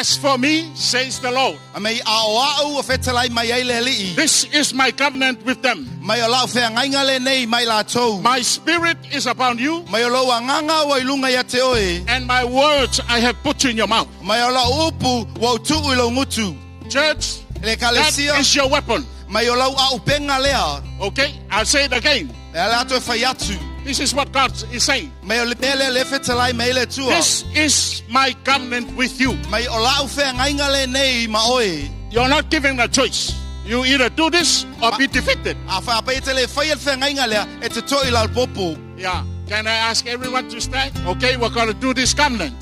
As for me, says the Lord, this is my covenant with them. My spirit is upon you, and my words I have put in your mouth. Church, that is your weapon. Okay, I'll say it again. This is what God is saying. This is my covenant with you. You're not given a choice. You either do this or be defeated. Yeah. Can I ask everyone to stand? Okay, we're going to do this covenant.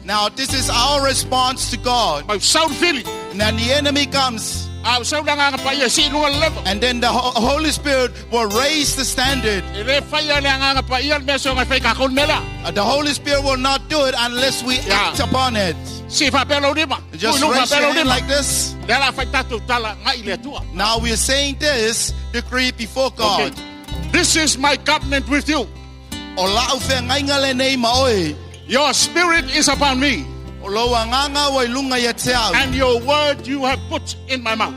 Now, this is our response to God. Now, the enemy comes. And then the Holy Spirit will raise the standard. The Holy Spirit will not do it unless we act upon it. Just raise your hand like this. Now we are saying this decree before God. Okay. This is my covenant with you. Your spirit is upon me, and your word you have put in my mouth.